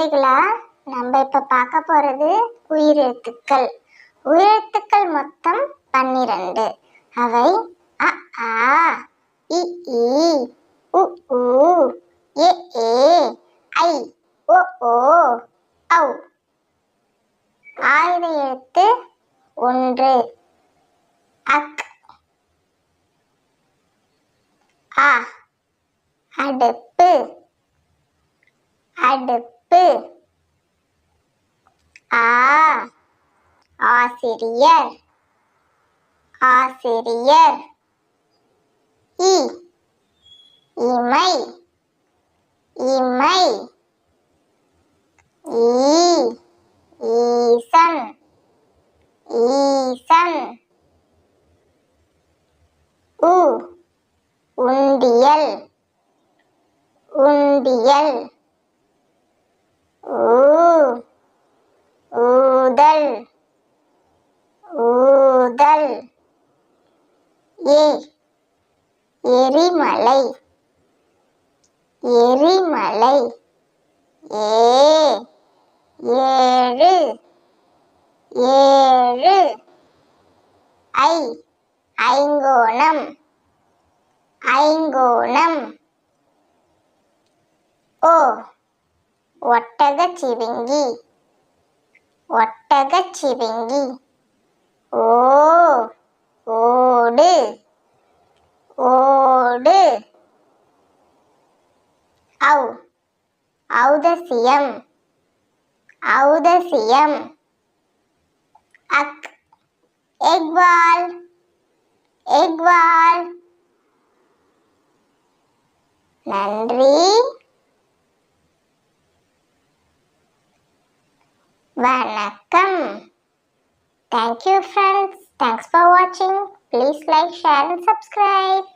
குழந்தைகளா, நம்ம இப்ப பார்க்க போறது உயிரெழுத்துக்கள். உயிரெழுத்துக்கள் மொத்தம் 12. அவை அ ஆ, இ ஈ, உ ஊ, எ ஏ, ஐ ஓ ஓ, ஔ. ஆயுத எழுத்து 1. அக். ஆ, அடுப்பு அடுப்பு. ஆ, ஆசிரியர் ஆசிரியர். இ, இமை இமை. ஈ, ஈசன் ஈசன். உ, உண்டியல் உண்டியல். ஊ, ஊதல் ஊதல். ஏ, எரிமலை எரிமலை. ஏ, ஏழு ஏழு. ஐ, ஐங்கோணம் ஐங்கோணம். ஓ, ஒட்டகச்சிவிங்கி ஒட்டகச்சிவிங்கி. ஓ, ஓடு ஓடு. ஔ, ஔதசியம் ஔதசியம். அக், எக்வால் எக்வால். நன்றி, வணக்கம். Thank you friends. Thanks for watching. Please like, share and subscribe.